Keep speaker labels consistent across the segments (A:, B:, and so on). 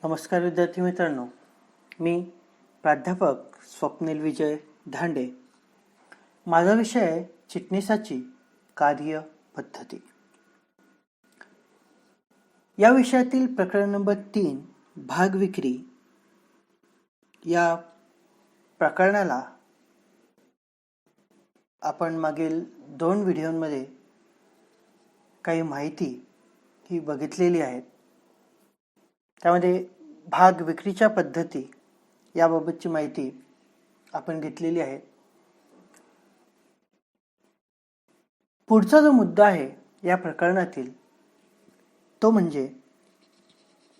A: नमस्कार विद्यार्थी मित्रांनो, मी प्राध्यापक स्वप्नील विजय धांडे. माझा विषय आहे चिटणीसाची कार्यपद्धती. या विषयातील प्रकरण नंबर 3 भाग विक्री या प्रकरणाला आपण मागील 2 व्हिडिओमध्ये काही माहिती ही बघितलेली आहे. त्यामध्ये भाग विक्रीच्या पद्धती याबाबतची माहिती आपण घेतलेली आहे. पुढचा जो मुद्दा आहे या प्रकरणातील तो म्हणजे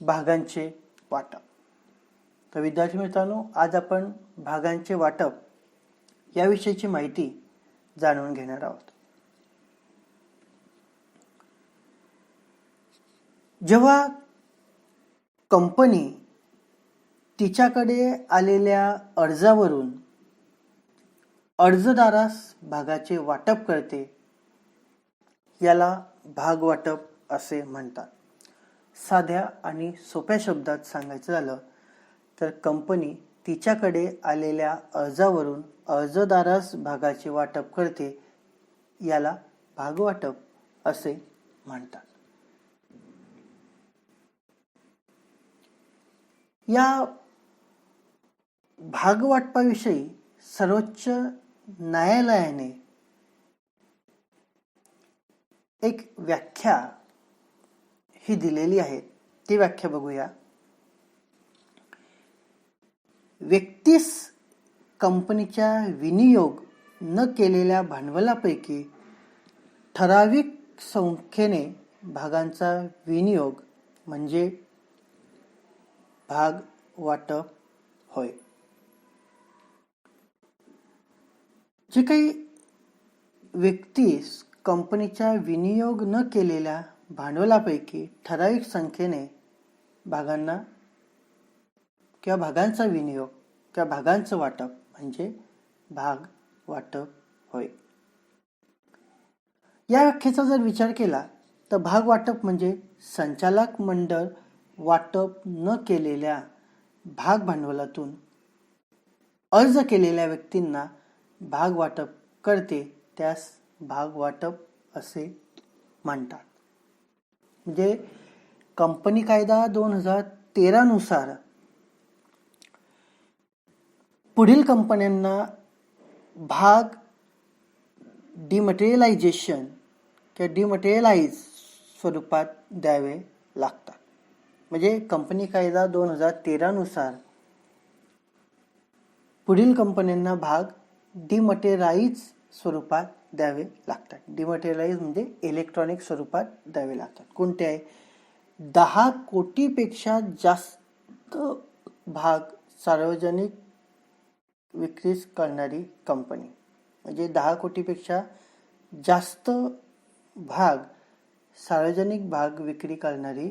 A: भागांचे वाटप. तर विद्यार्थी मित्रांनो, आज आपण भागांचे वाटप याविषयीची माहिती जाणून घेणार आहोत. जेव्हा कंपनी तिच्याकडे आलेल्या अर्जावरून अर्जदारास भागाचे वाटप करते, याला भाग वाटप असे म्हणतात. साध्या आणि सोप्या शब्दात सांगायचं झालं तर कंपनी तिच्याकडे आलेल्या अर्जावरून अर्जदारास भागाचे वाटप करते, याला भाग वाटप असे म्हणतात. या भागवाटपाविषयी सर्वोच्च न्यायालयाने एक व्याख्या ही दिलेली आहे. ती व्याख्या बघूया. व्यक्तीस कंपनीच्या विनियोग न केलेल्या भांडवलापैकी ठराविक संख्येने भागांचा विनियोग म्हणजे भाग वाटप होय. जे काही व्यक्तीस कंपनीच्या विनियोग न केलेल्या भांडवलापैकी ठराविक संख्येने भागांना किंवा भागांचा विनियोग किंवा भागांचं वाटप म्हणजे भाग वाटप होय. या व्याख्येचा जर विचार केला तर भाग वाटप म्हणजे संचालक मंडळ वाटप न केलेल्या भाग भांडवलातून अर्ज केलेल्या व्यक्तींना भाग वाटप करते, त्यास भाग वाटप असे म्हणतात. म्हणजे कंपनी कायदा 2013 नुसार पुढील कंपन्यांना भाग डिमटेरियलायझेशन किंवा डिमटेरियलाइज स्वरूपात द्यावे लागतात. म्हणजे कंपनी कायदा 2013 नुसार पुढील कंपन्यांना भाग डिमटेरियलाइज स्वरूपात द्यावे लागतात. डिमटेरियलाइज म्हणजे इलेक्ट्रॉनिक स्वरूपात द्यावे लागतात. कोणते आहे? 10 कोटीपेक्षा जास्त भाग सार्वजनिक विक्रीस करणारी कंपनी. म्हणजे 10 कोटीपेक्षा जास्त भाग सार्वजनिक भाग विक्री करणारी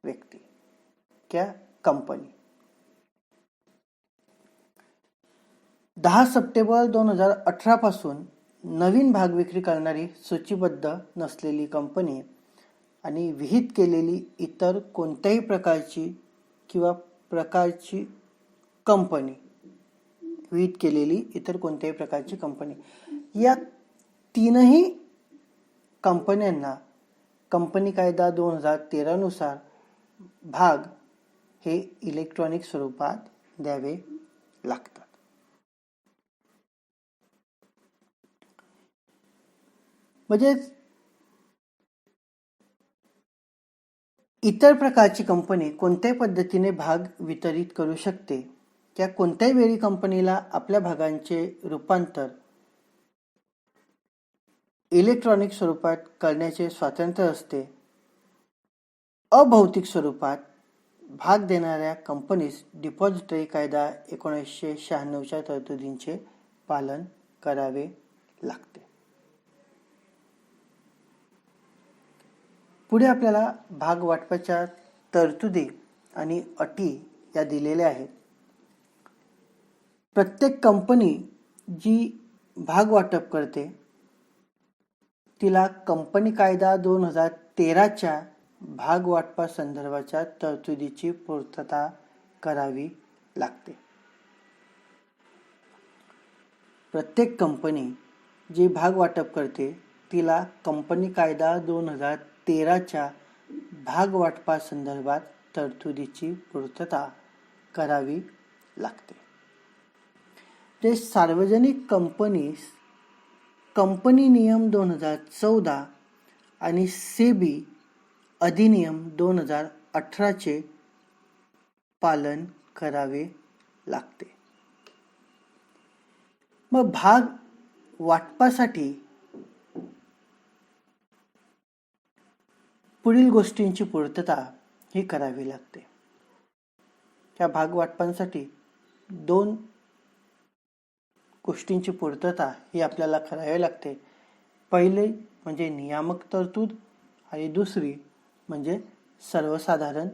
A: व्यक्ती किंवा कंपनी. 10 सप्टेंबर 2018 पासून नवीन भाग विक्री करणारी सूचीबद्ध नसलेली कंपनी आणि विहित केलेली इतर कोणत्याही प्रकारची किंवा प्रकारची कंपनी, विहित केलेली इतर कोणत्याही प्रकारची कंपनी, या तीनही कंपन्यांना कंपनी कायदा 2013 नुसार भाग हे इलेक्ट्रॉनिक स्वरूपात द्यावे लागतात. म्हणजे इतर प्रकारची कंपनी कोणत्याही पद्धतीने भाग वितरित करू शकते किंवा कोणत्याही वेळी कंपनीला आपल्या भागांचे रूपांतर इलेक्ट्रॉनिक स्वरूपात करण्याचे स्वातंत्र्य असते. अभौतिक स्वरूपात भाग देणाऱ्या कंपनीस डिपॉझिटरी कायदा 1996च्या तरतुदींचे पालन करावे लागते. पुढे आपल्याला भाग वाटपाच्या तरतुदी आणि अटी या दिलेल्या आहेत. प्रत्येक कंपनी जी भाग वाटप करते तिला कंपनी कायदा 2013च्या भाग वाटपा संदर्भाच्या तरतुदीची पूर्तता करावी लागते. प्रत्येक कंपनी जी भाग वाटप करते तिला कंपनी कायदा 2013च्या भाग वाटपा संदर्भात तरतुदीची पूर्तता करावी लागते. जे सार्वजनिक कंपनी नियम 2014 आणि सेबी अधिनियम 2018चे पालन करावे लागते. मग भाग वाटपासाठी पुढील गोष्टींची पूर्तता ही करावी लागते. त्या भाग वाटपांसाठी 2 गोष्टींची पूर्तता ही आपल्याला करावी लागते. पहिले म्हणजे नियामक तरतूद आणि दुसरी म्हणजे सर्वसाधारण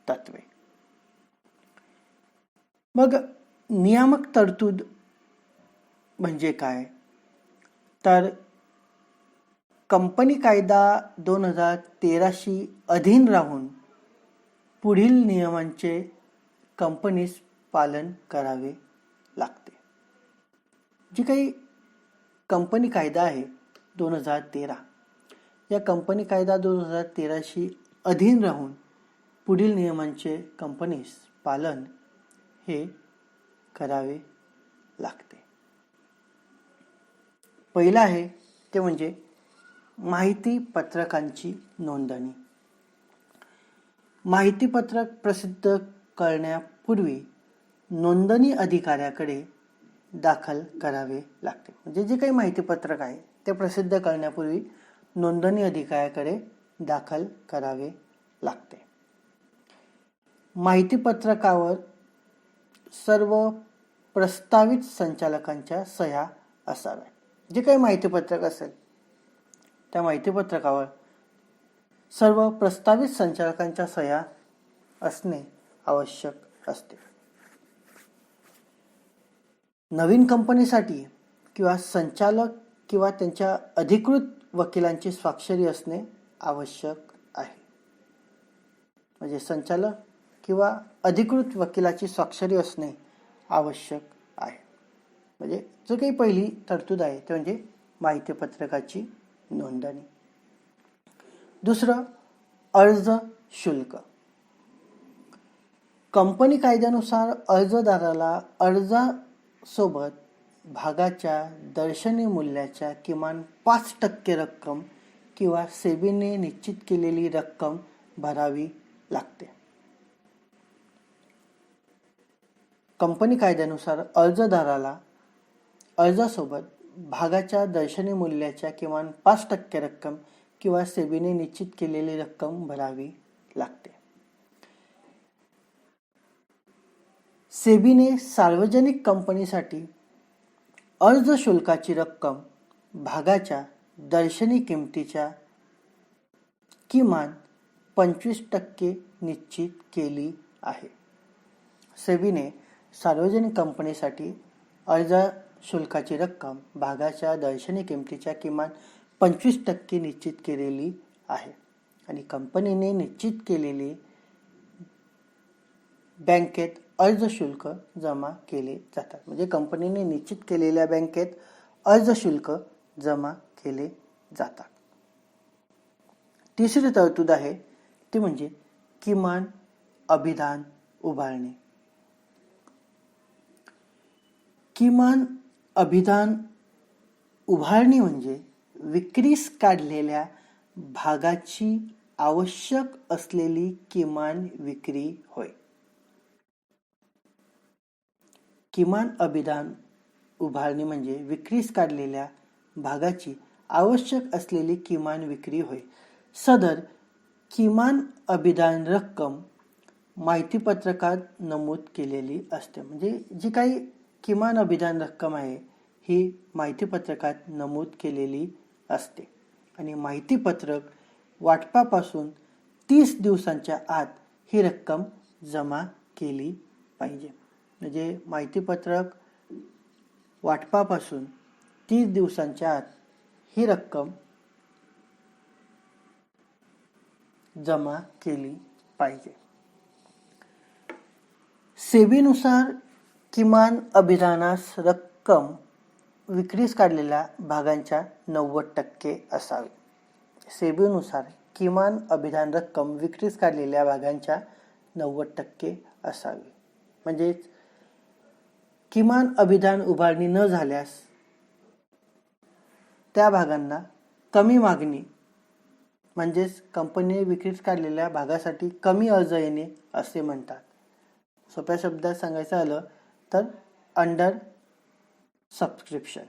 A: तत्वे. मग नियामक तरतूद म्हणजे काय? तर कंपनी कायदा 2013शी अधीन राहून पुढील नियमांचे कंपनीस पालन करावे लागते. जी काही कंपनी कायदा आहे 2013, या कंपनी कायदा 2013शी अधीन राहून पुढील नियमांचे कंपनीस पालन हे करावे लागते. पहिला आहे ते म्हणजे माहिती पत्रकांची नोंदणी. माहिती पत्रक प्रसिद्ध करण्यापूर्वी नोंदणी अधिकाऱ्याकडे दाखल करावे लागते. म्हणजे जे काही माहिती पत्रक आहे ते प्रसिद्ध करण्यापूर्वी नोंदणी अधिकाऱ्याकडे दाखल करावे लागते. माहिती पत्रकावर सर्व प्रस्तावित संचालकांच्या सह्या असाव्या. जे काही माहिती पत्रक असेल त्या माहिती पत्रकावर सर्व प्रस्तावित संचालकांच्या सह्या असणे आवश्यक असते. नवीन कंपनीसाठी किंवा संचालक किंवा त्यांच्या अधिकृत वकिलांची स्वाक्षरी असणे आवश्यक आहे. म्हणजे संचालक किंवा अधिकृत वकिलाची स्वाक्षरी असणे आवश्यक आहे. म्हणजे जो काही पहिली तरतूद आहे ते म्हणजे माहिती पत्रकाची नोंदणी. दुसरं अर्ज शुल्क. कंपनी कायद्यानुसार अर्जदाराला अर्जासोबत भागाच्या दर्शनी मूल्याच्या किमान 5% रक्कम किंवा सेबीने निश्चित केलेली रक्कम भरावी लागते. कंपनी कायद्यानुसार अर्जदाराला अर्जासोबत भागाच्या दर्शनी मूल्याच्या किमान 5% रक्कम किंवा सेबीने निश्चित केलेली रक्कम भरावी लागते. सेबीने सार्वजनिक कंपनीसाठी अर्ज शुल्काची रक्कम भागाच्या दर्शनी किमतीच्या किमान 25% निश्चित केली आहे. सेबीने सार्वजनिक कंपनीसाठी अर्ज शुल्काची रक्कम भागाच्या दर्शनी किमतीच्या किमान 25% निश्चित केलेली आहे आणि कंपनीने निश्चित केलेली बँकेत अर्ज शुल्क जमा केले जातात. म्हणजे कंपनीने निश्चित केलेल्या बँकेत अर्ज शुल्क जमा केले जातात. तिसरी तरतूद आहे ती म्हणजे किमान अभिधान उभारणे. किमान अभिधान उभारणी म्हणजे विक्रीस काढलेल्या भागाची आवश्यक असलेली किमान विक्री होय. किमान अभिधान उभारणी म्हणजे विक्रीस काढलेल्या भागाची आवश्यक असलेली किमान विक्री होय. सदर किमान अभिधान रक्कम माहिती पत्रकात नमूद केलेली असते. म्हणजे जी काही किमान अभिधान रक्कम आहे ही माहिती पत्रकात नमूद केलेली असते आणि माहिती पत्रक वाटपापासून 30 दिवसांच्या आत ही रक्कम जमा केली पाहिजे. म्हणजे माहिती पत्रक वाटपापासून 30 दिवसांच्या आत ही रक्कम जमा केली पाहिजे. सेबीनुसार किमान अभिधानास रक्कम विक्रीस काढलेल्या भागांच्या 90% असावी. सेबीनुसार किमान अभिधान रक्कम विक्रीस काढलेल्या भागांच्या 90% असावी. म्हणजेच किमान अभिधान उभारणी न झाल्यास त्या भागांना कमी मागणी, म्हणजेच कंपनीने विक्रीस काढलेल्या भागासाठी कमी अर्ज येणे असे म्हणतात. सोप्या शब्दात सांगायचं झालं तर अंडर सबस्क्रिप्शन.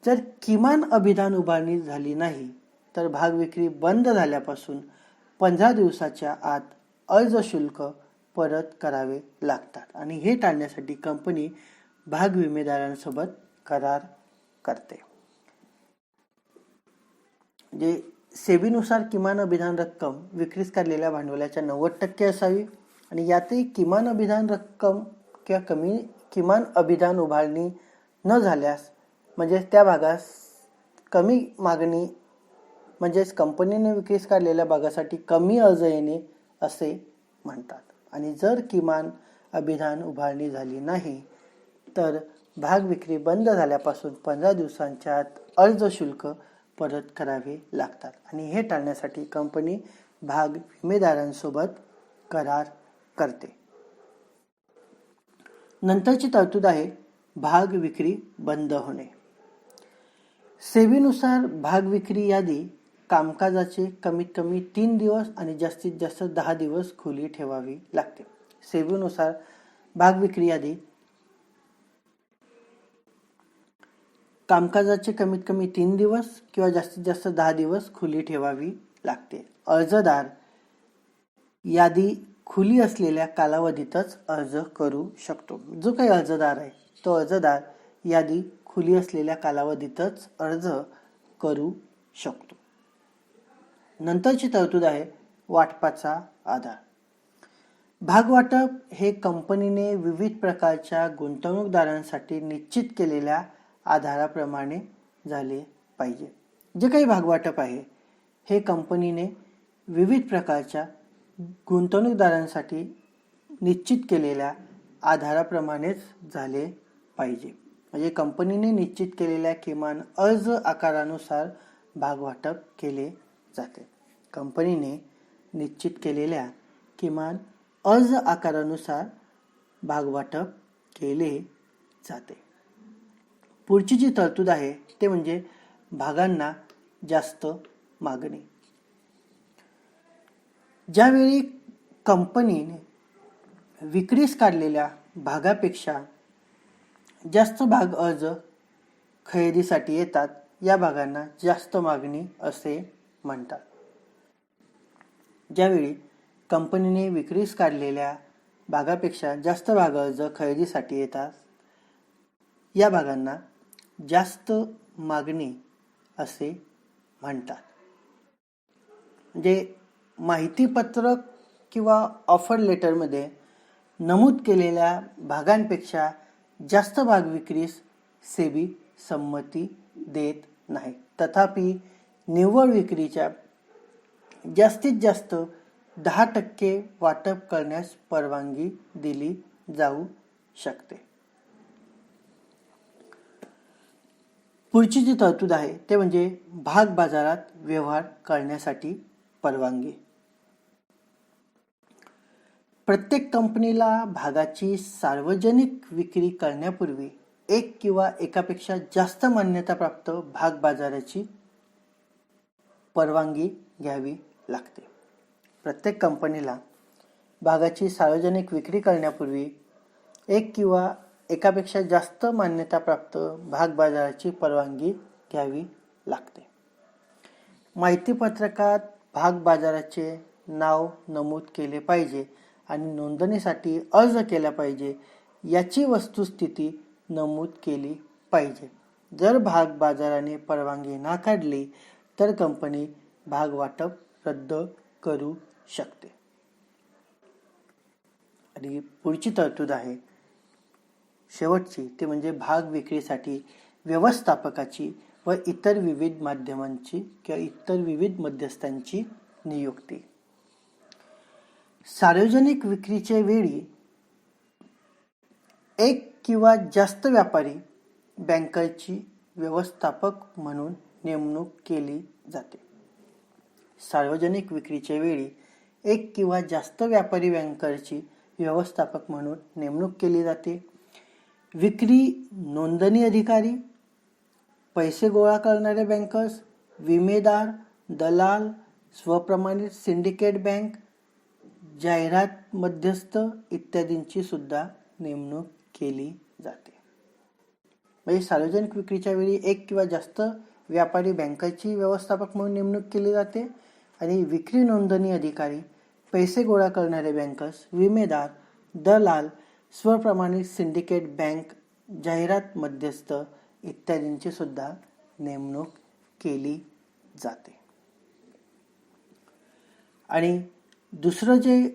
A: जर किमान अभिधान उभारणी झाली नाही तर भाग विक्री बंद झाल्यापासून 15 दिवसाच्या आत अर्ज शुल्क परत करावे लागतात आणि हे टाळण्यासाठी कंपनी भाग विमेदारांसोबत करार करते. जे सेबीनुसार किमान अभिधान रक्कम विक्रीस काढलेल्या भांडवलाच्या 90% असावी आणि यातही किमान अभिधान रक्कम किंवा किमान अभिधान उभारणी न झाल्यास म्हणजेच त्या भागास कमी मागणी, म्हणजेच कंपनीने विक्रीस काढलेल्या भागासाठी कमी अर्ज येणे असे म्हणतात. आणि जर किमान अभिधान उभारणी झाली नाही तर भाग विक्री बंद झाल्यापासून 15 दिवसांच्या आत अर्ज शुल्क परत करावे लागतात आणि हे टाळण्यासाठी कंपनी भाग विमेदारांसोबत करार करते. नंतरची तरतूद आहे भाग विक्री बंद होणे. सेबीनुसार भाग विक्री यादी कामकाजाचे कमीत कमी 3 दिवस आणि जास्तीत जास्त 10 दिवस खुली ठेवावी लागते. सेबीनुसार भाग विक्री यादी कामकाजाचे कमीत कमी 3 दिवस किंवा जास्तीत जास्त 10 दिवस खुली ठेवावी लागते. अर्जदार यादी खुली असलेल्या कालावधीतच अर्ज करू शकतो. जो काही अर्जदार आहे तो अर्जदार यादी खुली असलेल्या कालावधीतच अर्ज करू शकतो. नंतरची तरतूद आहे वाटपाचा आधार. भागवाटप हे कंपनीने विविध प्रकारच्या गुंतवणूकदारांसाठी निश्चित केलेल्या आधाराप्रमाणे झाले पाहिजे. जे काही भागवाटप आहे हे कंपनीने विविध प्रकारच्या गुंतवणूकदारांसाठी निश्चित केलेल्या आधाराप्रमाणेच झाले पाहिजे. म्हणजे कंपनीने निश्चित केलेल्या किमान अर्ज आकारानुसार भागवाटप केले जाते. कंपनीने निश्चित केलेल्या किमान अर्ज आकारानुसार भागवाटप केले जाते. पुढची जी तरतूद आहे ते म्हणजे भागांना जास्त मागणी. ज्यावेळी कंपनीने विक्रीस काढलेल्या भागापेक्षा जास्त भाग अर्ज खरेदीसाठी येतात या भागांना जास्त मागणी असे म्हणतात. ज्यावेळी कंपनीने विक्रीस काढलेल्या भागापेक्षा जास्त भाग अर्ज खरेदीसाठी येतात या भागांना जास्त मागणी असे म्हणतात. म्हणजे माहितीपत्रक किंवा ऑफर लेटरमध्ये नमूद केलेल्या भागांपेक्षा जास्त भाग विक्रीस सेबी संमती देत नाही. तथापि निव्वळ विक्रीच्या जास्तीत जास्त 10% वाटप करण्यास परवानगी दिली जाऊ शकते. पुढची जी तरतूद आहे ते म्हणजे भाग बाजारात व्यवहार करण्यासाठी परवानगी. प्रत्येक कंपनीला भागाची सार्वजनिक विक्री करण्यापूर्वी एक किंवा एकापेक्षा जास्त मान्यताप्राप्त भाग बाजाराची परवानगी घ्यावी लागते. प्रत्येक कंपनीला भागाची सार्वजनिक विक्री करण्यापूर्वी एक किंवा एकापेक्षा जास्त मान्यताप्राप्त भाग बाजाराची परवानगी घ्यावी लागते. माहितीपत्रकात भाग बाजाराचे नाव नमूद केले पाहिजे आणि नोंदणीसाठी अर्ज केला पाहिजे याची वस्तुस्थिती नमूद केली पाहिजे. जर भाग बाजाराने परवानगी नाकारली तर कंपनी भाग वाटप रद्द करू शकते. आणि पुढची तरतूद आहे शेवटची, ते म्हणजे भाग विक्रीसाठी व्यवस्थापकाची व इतर विविध माध्यमांची किंवा इतर विविध मध्यस्थांची नियुक्ती. सार्वजनिक विक्रीच्या वेळी एक किंवा जास्त व्यापारी बँकरची व्यवस्थापक म्हणून नेमणूक केली जाते. सार्वजनिक विक्रीच्या वेळी एक किंवा जास्त व्यापारी बँकरची व्यवस्थापक म्हणून नेमणूक केली जाते. विक्री नोंदणी अधिकारी, पैसे गोळा करणारे बँकर्स, विमेदार, दलाल, स्वप्रमाणित सिंडिकेट बँक, जाहिरात मध्यस्थ इत्यादींची सुद्धा नेमणूक केली जाते. म्हणजे सार्वजनिक विक्रीच्या वेळी एक किंवा जास्त व्यापारी बँकेची व्यवस्थापक म्हणून नेमणूक केली जाते आणि विक्री नोंदणी अधिकारी, पैसे गोळा करणारे बँकर्स, विमेदार, दलाल, स्वप्रमाणित सिंडिकेट बँक, जाहिरात मध्यस्थ इत्यादींची सुद्धा नेमणूक केली जाते. आणि दुसरं जे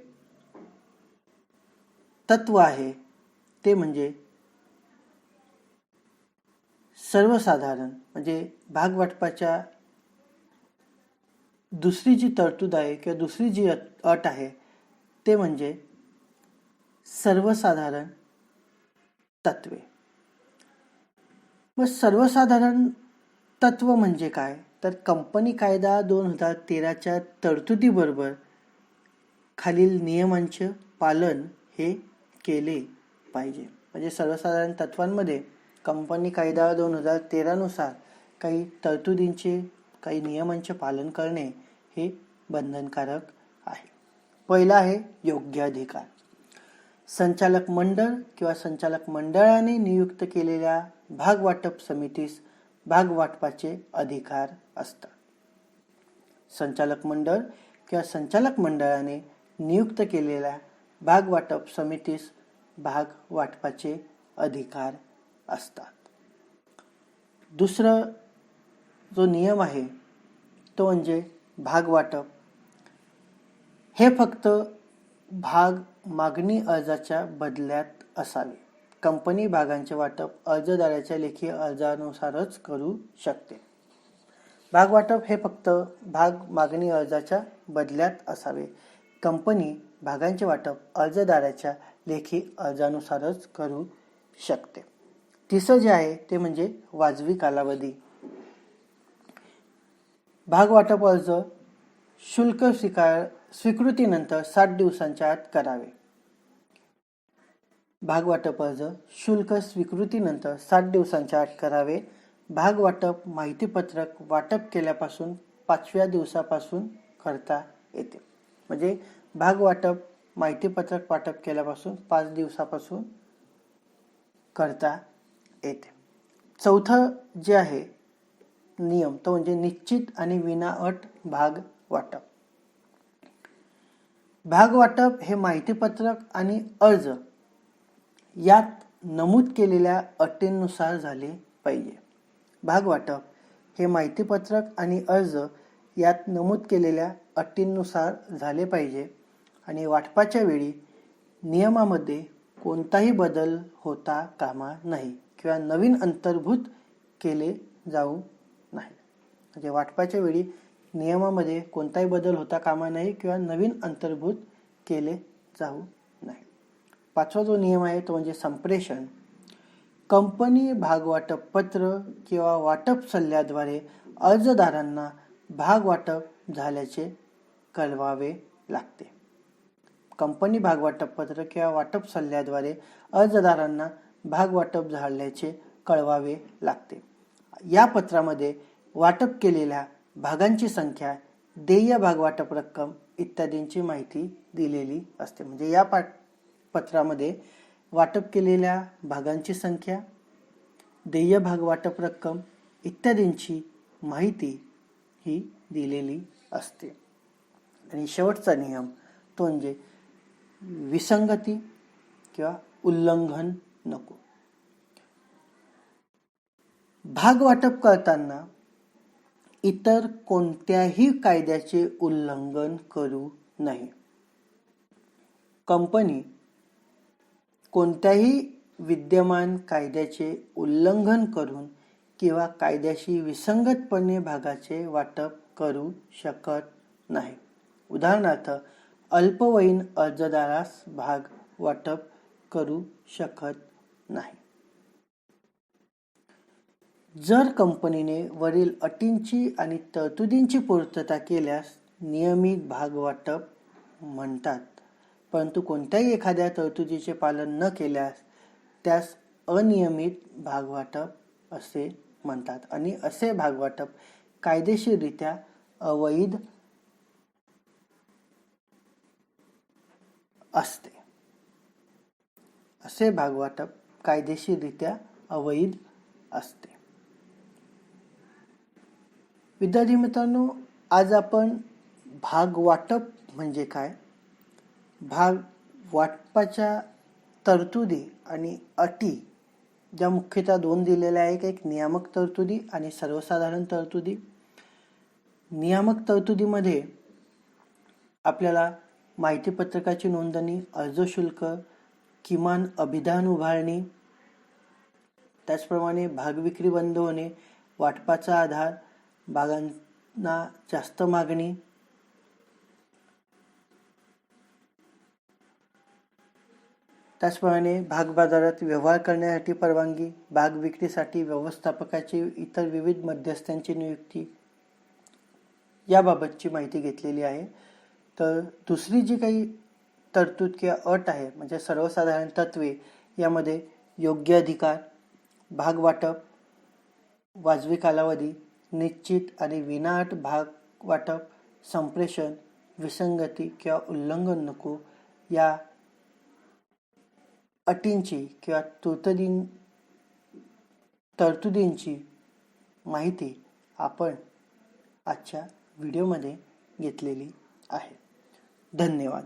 A: तत्व आहे ते म्हणजे सर्वसाधारण, म्हणजे भागवाटपाच्या दुसरी जी तरतूद आहे किंवा दुसरी जी अट आहे ते म्हणजे सर्वसाधारण तत्वे. मग सर्वसाधारण तत्व म्हणजे काय, तर कंपनी कायदा 2013च्या तरतुदीबरोबर खालील नियमांचे पालन हे केले पाहिजे. म्हणजे सर्वसाधारण तत्वांमध्ये कंपनी कायदा 2013 नुसार काही तरतुदींचे, काही नियमांचे पालन करणे हे बंधनकारक आहे. पहिला आहे योग्य अधिकार. संचालक मंडळ किंवा संचालक मंडळाने नियुक्त केलेल्या भागवाटप समितीस भागवाटपाचे अधिकार असतात. संचालक मंडळ किंवा संचालक मंडळाने नियुक्त केलेल्या भागवाटप समितीस भागवाटपाचे अधिकार असतात. दुसरं जो नियम आहे तो म्हणजे भागवाटप हे फक्त भाग मागणी अर्जाच्या बदल्यात असावे. कंपनी भागांचे वाटप अर्जदाराच्या लेखी अर्जानुसारच करू शकते. भागवाटप हे फक्त भाग मागणी अर्जाच्या बदल्यात असावे. कंपनी भागांचे वाटप अर्जदाराच्या लेखी अर्जानुसारच करू शकते. तिसरं जे आहे ते म्हणजे वाजवी कालावधी. भागवाटप अर्ज शुल्क स्वीकृतीनंतर 60 दिवसांच्या आत करावे. भागवाटप अर्ज शुल्क स्वीकृतीनंतर 60 दिवसांच्या आत करावे. भागवाटप माहितीपत्रक वाटप केल्यापासून 5व्या दिवसापासून करता येते. म्हणजे भागवाटप माहितीपत्रक वाटप केल्यापासून 5 दिवसापासून करता येते. चौथं जे आहे नियम तो म्हणजे निश्चित आणि विनाअट भाग वाटप. भागवाटप हे माहितीपत्रक आणि अर्ज यात नमूद केलेल्या अटींनुसार झाले पाहिजे. भागवाटप हे माहितीपत्रक आणि अर्ज यात नमूद केलेल्या अटींनुसार झाले पाहिजे आणि वाटपाच्या वेळी नियमामध्ये कोणताही बदल होता कामा नाही किंवा नवीन अंतर्भूत केले जाऊ नाही. म्हणजे वाटपाच्या वेळी नियमामध्ये कोणताही बदल होता कामा नाही किंवा नवीन अंतर्भूत केले जाऊ नाही. पाचवा जो नियम आहे तो म्हणजे संप्रेषण. कंपनी भागवाटप पत्र किंवा वाटप सल्ल्याद्वारे अर्जदारांना भागवाटप झाल्याचे कळवावे लागते. कंपनी भागवाटप पत्र किंवा वाटप सल्ल्याद्वारे अर्जदारांना भागवाटप झाल्याचे कळवावे लागते. या पत्रामध्ये वाटप केलेल्या भागांची संख्या, देय भागवाटप रक्कम इत्यादींची माहिती दिलेली असते. म्हणजे या पत्रामध्ये वाटप केलेल्या भागांची संख्या, देय भागवाटप रक्कम इत्यादींची माहिती ही दिलेली असते. आणि शेवटचा नियम तो म्हणजे विसंगती किंवा उल्लंघन नको. भागवाटप करताना इतर कोणत्याही कायद्याचे उल्लंघन करू नये. कंपनी कोणत्याही विद्यमान कायद्याचे उल्लंघन करून किंवा कायद्याशी विसंगतपणे भागाचे वाटप करू शकत नाही. उदाहरणार्थ, अल्पवयीन अर्जदारास भाग वाटप करू शकत नाही. जर कंपनीने वरील अटींची आणि तरतुदींची पूर्तता केल्यास नियमित भाग वाटप म्हणतात. परंतु कोणत्याही एखाद्या तरतुदीचे पालन न केल्यास त्यास अनियमित भागवाटप असे म्हणतात आणि असे भागवाटप कायदेशीररित्या अवैध असते. असे भागवाटप कायदेशीररित्या अवैध असते. विद्यार्थी मित्रांनो, आज आपण भागवाटप म्हणजे काय, भाग वाटपाच्या तरतुदी आणि अटी ज्या मुख्यतः दोन दिलेल्या आहेत, एक नियामक तरतुदी आणि सर्वसाधारण तरतुदी. नियामक तरतुदीमध्ये आपल्याला माहिती पत्रकाची नोंदणी, अर्ज शुल्क, किमान अभिधान उभारणी, त्याचप्रमाणे भागविक्री बंद होणे, वाटपाचा आधार, भागांना जास्त मागणी, त्याचप्रमाणे भाग बाजारात व्यवहार करण्यासाठी परवानगी, भाग विक्रीसाठी व्यवस्थापकाची इतर विविध मध्यस्थांची नियुक्ती याबाबतची माहिती घेतलेली आहे. तर दुसरी जी काही तरतूद किंवा अट आहे म्हणजे सर्वसाधारण तत्वे, यामध्ये योग्य अधिकार, भाग वाटप, वाजवी कालावधी, निश्चित आणि विनाअट भाग वाटप, संप्रेषण, विसंगती किंवा उल्लंघन नको या अटींची किंवा तरतुदींची माहिती आपण आजच्या व्हिडिओमध्ये घेतलेली आहे. धन्यवाद.